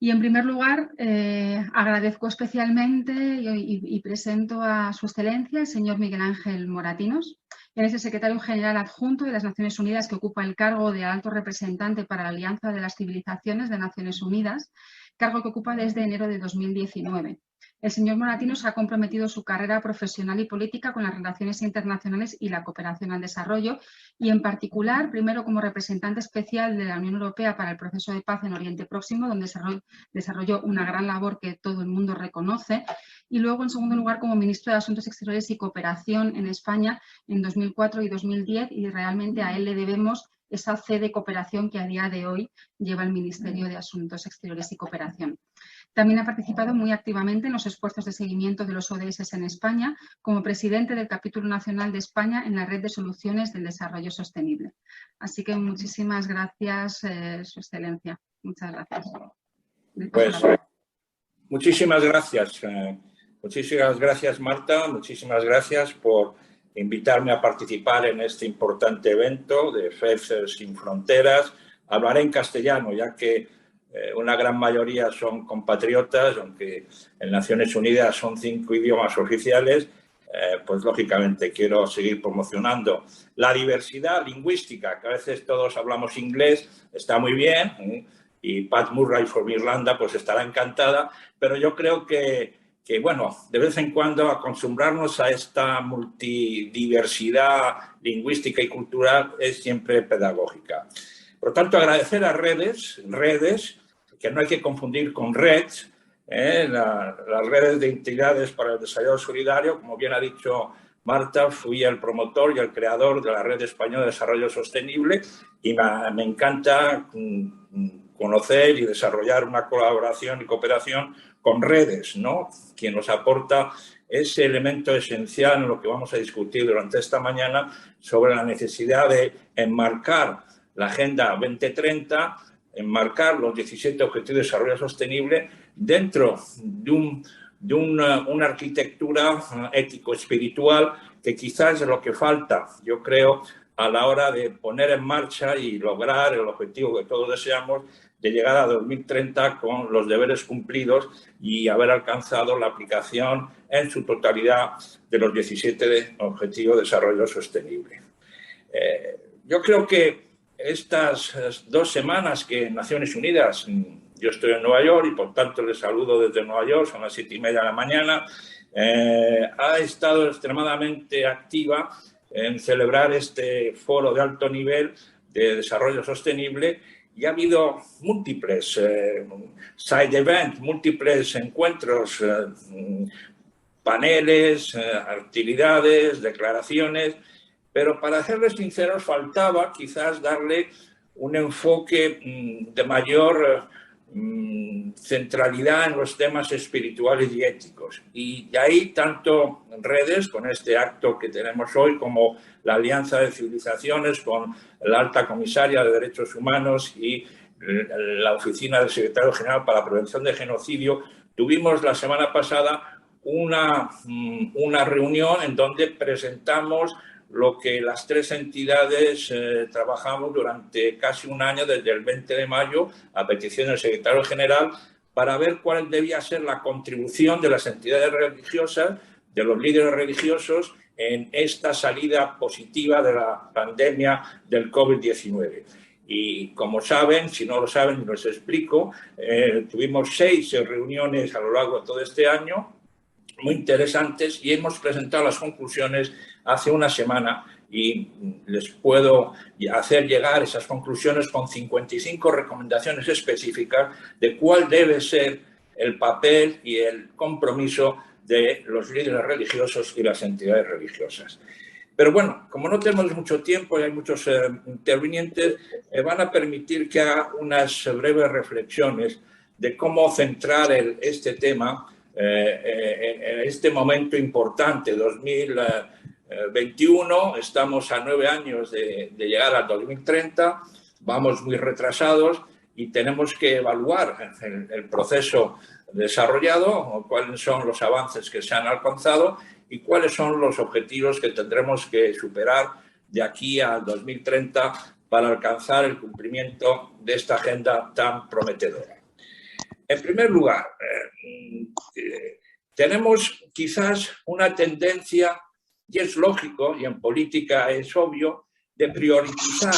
Y en primer lugar, agradezco especialmente y presento a Su Excelencia, el señor Miguel Ángel Moratinos. Él es el secretario general adjunto de las Naciones Unidas que ocupa el cargo de alto representante para la Alianza de las Civilizaciones de Naciones Unidas, cargo que ocupa desde enero de 2019. El señor Moratinos ha comprometido su carrera profesional y política con las relaciones internacionales y la cooperación al desarrollo y, en particular, primero como representante especial de la Unión Europea para el proceso de paz en Oriente Próximo, donde desarrolló una gran labor que todo el mundo reconoce, y luego, en segundo lugar, como ministro de Asuntos Exteriores y Cooperación en España en 2004 y 2010, y realmente a él le debemos esa fe de cooperación que a día de hoy lleva el Ministerio de Asuntos Exteriores y Cooperación. También ha participado muy activamente en los esfuerzos de seguimiento de los ODS en España como presidente del capítulo nacional de España en la Red de Soluciones del Desarrollo Sostenible. Así que muchísimas gracias, Su Excelencia. Muchas gracias. Pues, muchísimas gracias. Muchísimas gracias, Marta. Muchísimas gracias por invitarme a participar en este importante evento de FEF Sin Fronteras. Hablaré en castellano, ya que una gran mayoría son compatriotas, aunque en Naciones Unidas son 5 idiomas oficiales, pues lógicamente quiero seguir promocionando la diversidad lingüística, que a veces todos hablamos inglés, está muy bien, y Pat Murray por Irlanda pues estará encantada, pero yo creo que bueno, de vez en cuando acostumbrarnos a esta multidiversidad lingüística y cultural es siempre pedagógica. Por lo tanto, agradecer a redes, que no hay que confundir con reds, las redes de entidades para el desarrollo solidario. Como bien ha dicho Marta, fui el promotor y el creador de la Red Española de Desarrollo Sostenible y me encanta conocer y desarrollar una colaboración y cooperación con redes, ¿no? Quien nos aporta ese elemento esencial en lo que vamos a discutir durante esta mañana sobre la necesidad de enmarcar la Agenda 2030, enmarcar los 17 Objetivos de Desarrollo Sostenible dentro de una arquitectura ético-espiritual que quizás es lo que falta, yo creo, a la hora de poner en marcha y lograr el objetivo que todos deseamos de llegar a 2030 con los deberes cumplidos y haber alcanzado la aplicación en su totalidad de los 17 Objetivos de Desarrollo Sostenible. Yo creo que estas 2 semanas que en Naciones Unidas, yo estoy en Nueva York y por tanto les saludo desde Nueva York, son las 7:30 de la mañana, ha estado extremadamente activa en celebrar este foro de alto nivel de desarrollo sostenible y ha habido múltiples side events, múltiples encuentros, paneles, actividades, declaraciones. Pero para serles sinceros, faltaba quizás darle un enfoque de mayor centralidad en los temas espirituales y éticos. Y de ahí tanto redes, con este acto que tenemos hoy, como la Alianza de Civilizaciones, con la Alta Comisaria de Derechos Humanos y la Oficina del Secretario General para la Prevención de Genocidio, tuvimos la semana pasada una reunión en donde presentamos lo que las 3 entidades trabajamos durante casi un año, desde el 20 de mayo, a petición del secretario general, para ver cuál debía ser la contribución de las entidades religiosas, de los líderes religiosos, en esta salida positiva de la pandemia del COVID-19. Y como saben, si no lo saben, les explico, tuvimos 6 reuniones a lo largo de todo este año, muy interesantes, y hemos presentado las conclusiones hace una semana y les puedo hacer llegar esas conclusiones con 55 recomendaciones específicas de cuál debe ser el papel y el compromiso de los líderes religiosos y las entidades religiosas. Pero bueno, como no tenemos mucho tiempo y hay muchos intervinientes, van a permitir que haga unas breves reflexiones de cómo centrar este tema en este momento importante, 2021, estamos a 9 años de llegar al 2030, vamos muy retrasados y tenemos que evaluar el proceso desarrollado, cuáles son los avances que se han alcanzado y cuáles son los objetivos que tendremos que superar de aquí al 2030 para alcanzar el cumplimiento de esta agenda tan prometedora. En primer lugar, tenemos quizás una tendencia, y es lógico, y en política es obvio, de priorizar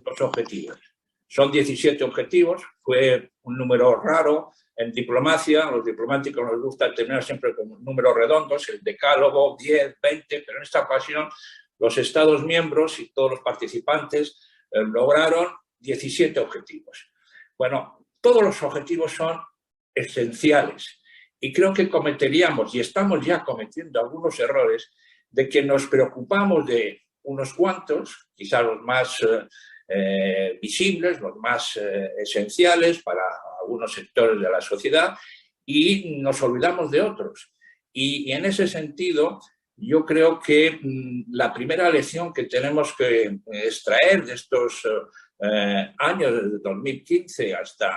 los objetivos. Son 17 objetivos, fue un número raro en diplomacia, a los diplomáticos nos gusta terminar siempre con números redondos, el decálogo, 10, 20, pero en esta ocasión los Estados miembros y todos los participantes lograron 17 objetivos. Bueno, todos los objetivos son esenciales y creo que cometeríamos, y estamos ya cometiendo algunos errores, de que nos preocupamos de unos cuantos, quizá los más visibles, los más esenciales para algunos sectores de la sociedad, y nos olvidamos de otros. Y en ese sentido, yo creo que la primera lección que tenemos que extraer de estos años, desde 2015 hasta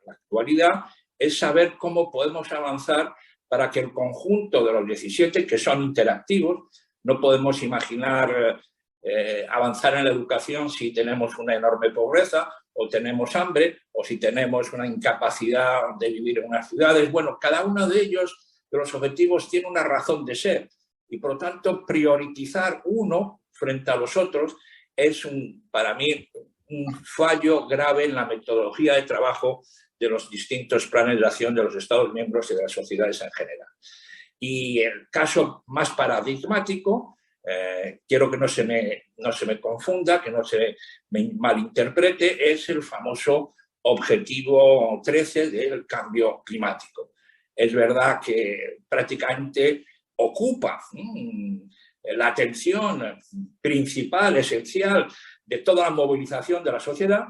la actualidad, es saber cómo podemos avanzar para que el conjunto de los 17, que son interactivos, no podemos imaginar avanzar en la educación si tenemos una enorme pobreza o tenemos hambre o si tenemos una incapacidad de vivir en unas ciudades. Bueno, cada uno de ellos, de los objetivos, tiene una razón de ser y, por lo tanto, priorizar uno frente a los otros es, para mí, un fallo grave en la metodología de trabajo de los distintos planes de acción de los Estados miembros y de las sociedades en general. Y el caso más paradigmático, quiero que no se me confunda, que no se me malinterprete, es el famoso objetivo 13 del cambio climático. Es verdad que prácticamente ocupa la atención principal, esencial de toda la movilización de la sociedad.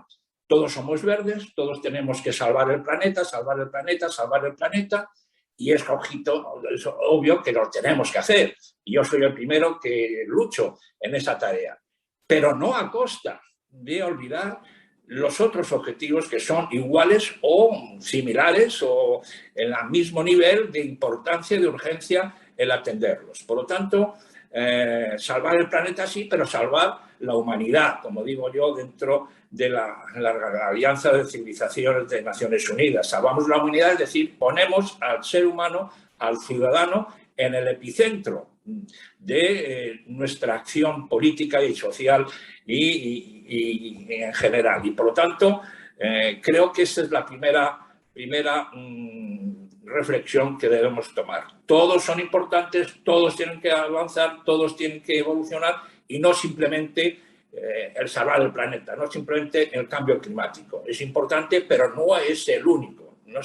Todos somos verdes, todos tenemos que salvar el planeta, salvar el planeta, salvar el planeta. Y es obvio que lo tenemos que hacer. Y yo soy el primero que lucho en esa tarea. Pero no a costa de olvidar los otros objetivos que son iguales o similares o en el mismo nivel de importancia y de urgencia el atenderlos. Por lo tanto, salvar el planeta sí, pero salvar la humanidad, como digo yo, dentro de la Alianza de Civilizaciones de Naciones Unidas. Salvamos la humanidad, es decir, ponemos al ser humano, al ciudadano, en el epicentro de nuestra acción política y social y en general. Y por lo tanto, creo que esa es la primera reflexión que debemos tomar. Todos son importantes, todos tienen que avanzar, todos tienen que evolucionar y no simplemente el salvar el planeta, no simplemente el cambio climático. Es importante, pero no es el único. No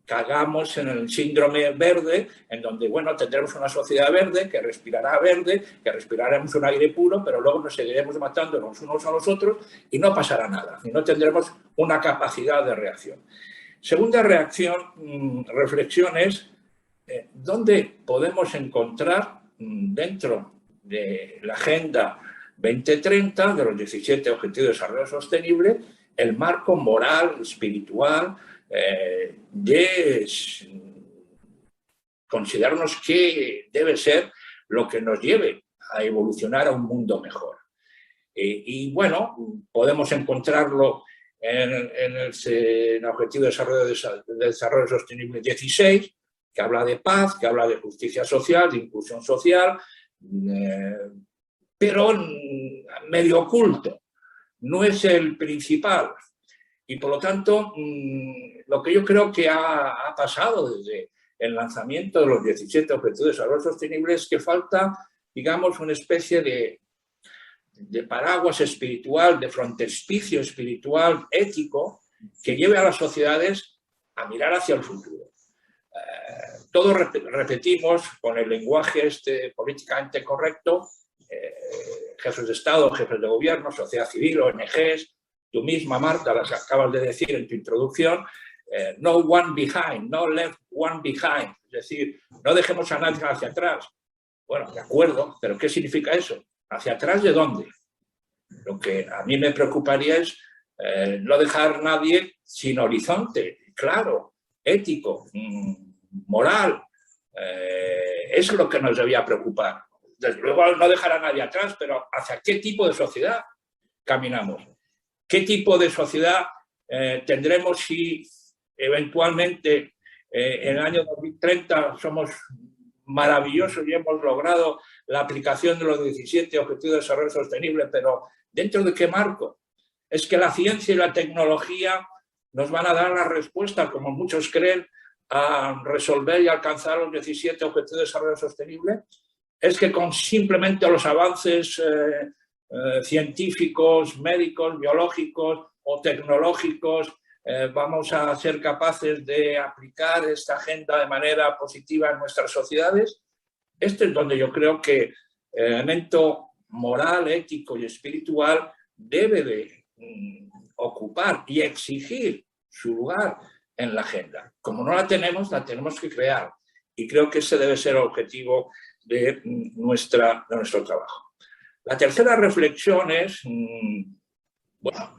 cagamos en el síndrome verde, en donde, bueno, tendremos una sociedad verde, que respirará verde, que respiraremos un aire puro, pero luego nos seguiremos matando los unos a los otros y no pasará nada, y no tendremos una capacidad de reacción. Segunda reflexión es dónde podemos encontrar dentro de la Agenda 2030, de los 17 Objetivos de Desarrollo Sostenible, el marco moral, espiritual, de considerarnos que debe ser lo que nos lleve a evolucionar a un mundo mejor. Y bueno, podemos encontrarlo en el Objetivo de Desarrollo Sostenible 16, que habla de paz, que habla de justicia social, de inclusión social, pero medio oculto, no es el principal. Y por lo tanto, lo que yo creo que ha pasado desde el lanzamiento de los 17 Objetivos de Desarrollo Sostenible es que falta, digamos, una especie de paraguas espiritual, de frontespicio espiritual, ético, que lleve a las sociedades a mirar hacia el futuro. Todos repetimos con el lenguaje políticamente correcto, jefes de Estado, jefes de gobierno, sociedad civil, ONGs, tú misma, Marta, las acabas de decir en tu introducción, no one behind, no left one behind, es decir, no dejemos a nadie hacia atrás. Bueno, de acuerdo, pero ¿qué significa eso? ¿Hacia atrás de dónde? Lo que a mí me preocuparía es no dejar a nadie sin horizonte, claro, ético, moral. Eso es lo que nos debía preocupar. Desde luego no dejar a nadie atrás, pero ¿hacia qué tipo de sociedad caminamos? ¿Qué tipo de sociedad tendremos si eventualmente en el año 2030 somos maravillosos y hemos logrado la aplicación de los 17 Objetivos de Desarrollo Sostenible, pero ¿dentro de qué marco? ¿Es que la ciencia y la tecnología nos van a dar la respuesta, como muchos creen, a resolver y alcanzar los 17 Objetivos de Desarrollo Sostenible? ¿Es que con simplemente los avances científicos, médicos, biológicos o tecnológicos vamos a ser capaces de aplicar esta agenda de manera positiva en nuestras sociedades? Este es donde yo creo que el elemento moral, ético y espiritual debe de ocupar y exigir su lugar en la agenda. Como no la tenemos que crear. Y creo que ese debe ser el objetivo de nuestro trabajo. La tercera reflexión es, bueno,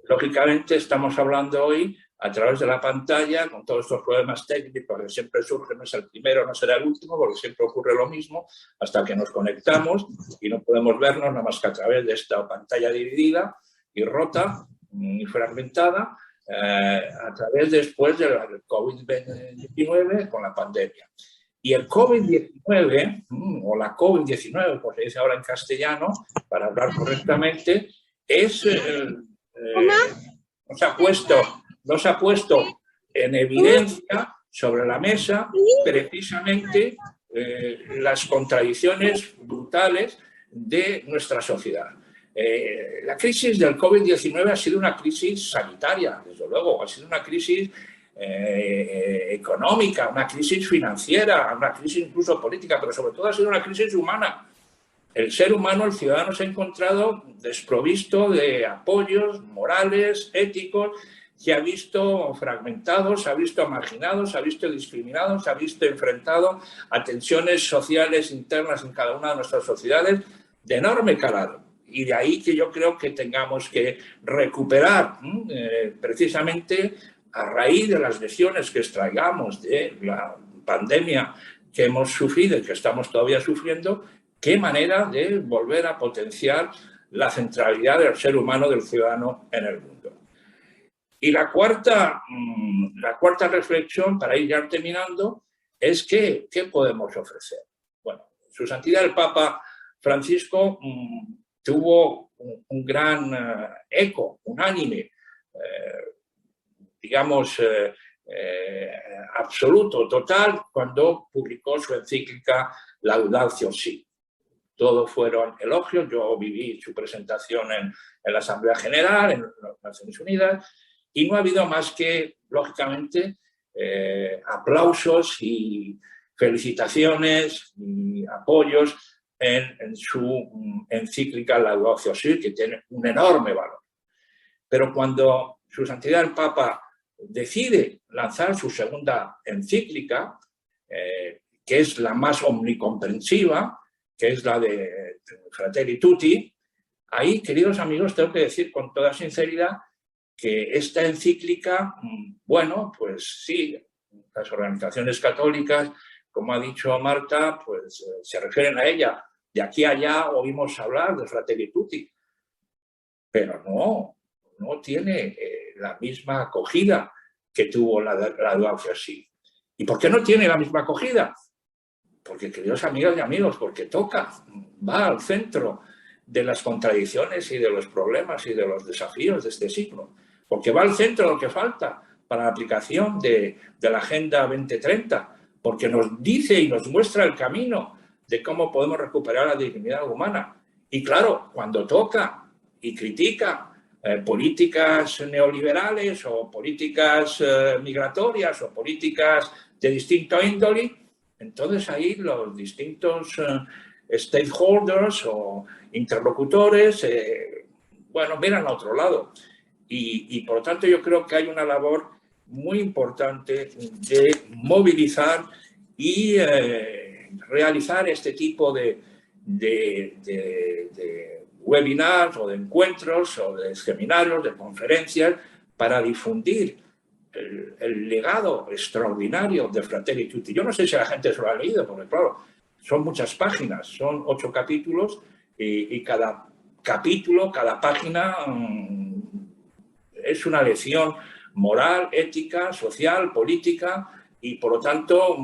lógicamente estamos hablando hoy a través de la pantalla, con todos estos problemas técnicos que siempre surgen, no es el primero, no será el último, porque siempre ocurre lo mismo, hasta que nos conectamos y no podemos vernos nada más que a través de esta pantalla dividida y rota y fragmentada, a través después del COVID-19 con la pandemia. Y el COVID-19, o la COVID-19, como se dice ahora en castellano, para hablar correctamente, es nos ha puesto en evidencia sobre la mesa precisamente las contradicciones brutales de nuestra sociedad. La crisis del COVID-19 ha sido una crisis sanitaria, desde luego, ha sido una crisis económica, una crisis financiera, una crisis incluso política, pero sobre todo ha sido una crisis humana. El ser humano, el ciudadano, se ha encontrado desprovisto de apoyos morales, éticos, se ha visto fragmentado, se ha visto marginado, se ha visto discriminado, se ha visto enfrentado a tensiones sociales internas en cada una de nuestras sociedades de enorme calado. Y de ahí que yo creo que tengamos que recuperar precisamente a raíz de las lesiones que extraigamos de la pandemia que hemos sufrido y que estamos todavía sufriendo, qué manera de volver a potenciar la centralidad del ser humano, del ciudadano en el mundo. Y la cuarta reflexión, para ir ya terminando, es ¿qué podemos ofrecer? Bueno, Su Santidad el Papa Francisco tuvo un gran eco, unánime, digamos, absoluto, total, cuando publicó su encíclica Laudatio Si. Todos fueron elogios. Yo viví su presentación en la Asamblea General, en las Naciones Unidas, y no ha habido más que, lógicamente, aplausos y felicitaciones y apoyos en su encíclica Laudatio Si, que tiene un enorme valor. Pero cuando Su Santidad el Papa decide lanzar su segunda encíclica, que es la más omnicomprensiva, que es la de Fratelli Tutti, ahí, queridos amigos, tengo que decir con toda sinceridad que esta encíclica, bueno, pues sí, las organizaciones católicas, como ha dicho Marta, pues se refieren a ella. De aquí a allá oímos hablar de Fratelli Tutti, pero no tiene la misma acogida que tuvo la Laudatio Si. ¿Y por qué no tiene la misma acogida? Porque, queridos amigos y amigos, porque va al centro de las contradicciones y de los problemas y de los desafíos de este siglo. Porque va al centro de lo que falta para la aplicación de la Agenda 2030. Porque nos dice y nos muestra el camino de cómo podemos recuperar la dignidad humana. Y claro, cuando toca y critica políticas neoliberales o políticas migratorias o políticas de distinto índole, entonces ahí los distintos stakeholders o interlocutores, bueno, miran a otro lado. Y por lo tanto yo creo que hay una labor muy importante de movilizar y realizar este tipo de webinars o de encuentros o de seminarios, de conferencias, para difundir el legado extraordinario de Fratelli Tutti. Yo no sé si la gente se lo ha leído, porque claro, son muchas páginas, son 8 capítulos y cada capítulo, cada página es una lección moral, ética, social, política, y por lo tanto,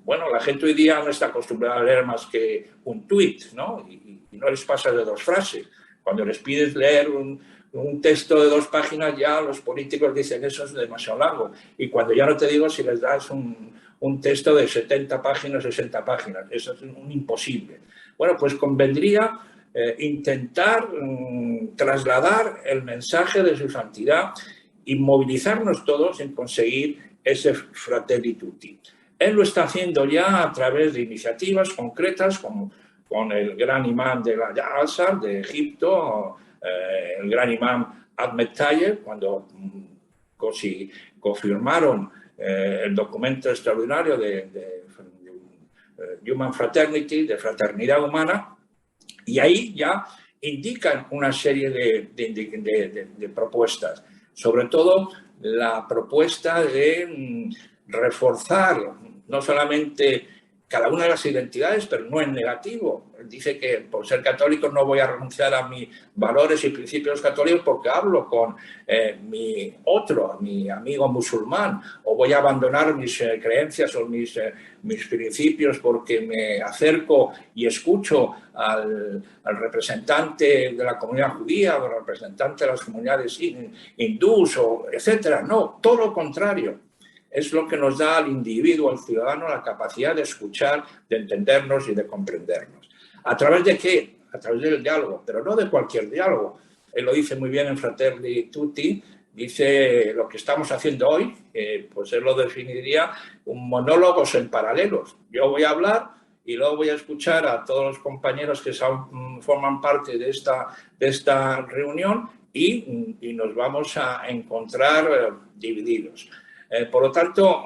bueno, la gente hoy día no está acostumbrada a leer más que un tuit, ¿no? Y no les pasa de 2 frases. Cuando les pides leer un texto de 2 páginas, ya los políticos dicen eso es demasiado largo. Y cuando ya no te digo si les das un texto de 70 páginas, 60 páginas, eso es un imposible. Bueno, pues convendría intentar trasladar el mensaje de su santidad y movilizarnos todos en conseguir ese Fratelli Tutti. Él lo está haciendo ya a través de iniciativas concretas como con el gran imán de la Al-Azhar de Egipto, el gran imán Ahmed Tayeb, cuando confirmaron el documento extraordinario de Human Fraternity, de fraternidad humana, y ahí ya indican una serie de propuestas, sobre todo la propuesta de reforzar no solamente cada una de las identidades, pero no en negativo. Dice que por ser católico no voy a renunciar a mis valores y principios católicos porque hablo con mi amigo musulmán, o voy a abandonar mis creencias o mis principios porque me acerco y escucho al representante de la comunidad judía o al representante de las comunidades hindús, etcétera. No, todo lo contrario. Es lo que nos da al individuo, al ciudadano, la capacidad de escuchar, de entendernos y de comprendernos. ¿A través de qué? A través del diálogo, pero no de cualquier diálogo. Él lo dice muy bien en Fratelli Tutti, dice lo que estamos haciendo hoy, pues él lo definiría un monólogos en paralelos. Yo voy a hablar y luego voy a escuchar a todos los compañeros que forman parte de esta reunión y nos vamos a encontrar divididos. Por lo tanto,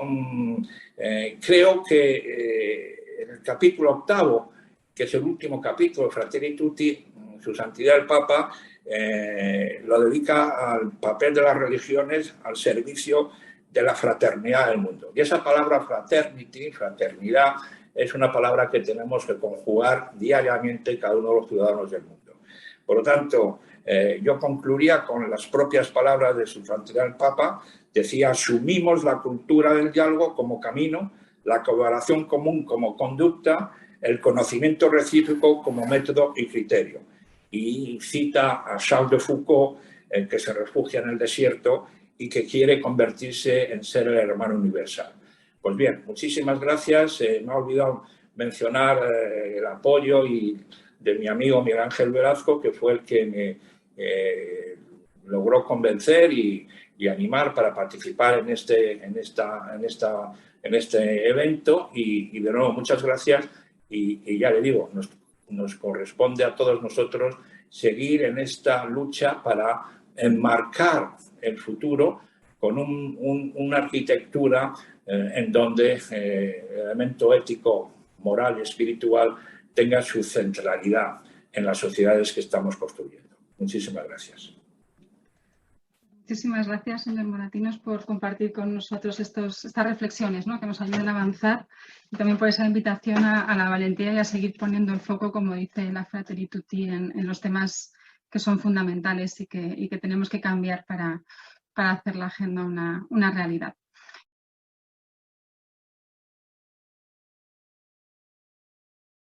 creo que en el capítulo 8, que es el último capítulo de Fratelli Tutti, su santidad el Papa lo dedica al papel de las religiones al servicio de la fraternidad del mundo. Y esa palabra fraternity, fraternidad, es una palabra que tenemos que conjugar diariamente cada uno de los ciudadanos del mundo. Por lo tanto, yo concluiría con las propias palabras de su santidad el Papa. Decía, asumimos la cultura del diálogo como camino, la colaboración común como conducta, el conocimiento recíproco como método y criterio. Y cita a Charles de Foucault, que se refugia en el desierto y que quiere convertirse en ser el hermano universal. Pues bien, muchísimas gracias. Me he olvidado mencionar el apoyo de mi amigo Miguel Ángel Velasco, que fue el que me logró convencer y animar para participar en este evento. Y de nuevo, muchas gracias. Y ya le digo, nos corresponde a todos nosotros seguir en esta lucha para enmarcar el futuro con una arquitectura en donde el elemento ético, moral y espiritual tenga su centralidad en las sociedades que estamos construyendo. Muchísimas gracias. Muchísimas gracias, señor Moratinos, por compartir con nosotros estas reflexiones, ¿no?, que nos ayudan a avanzar, y también por esa invitación a la valentía y a seguir poniendo el foco, como dice la Fratelli Tutti, en los temas que son fundamentales y que tenemos que cambiar para hacer la agenda una realidad.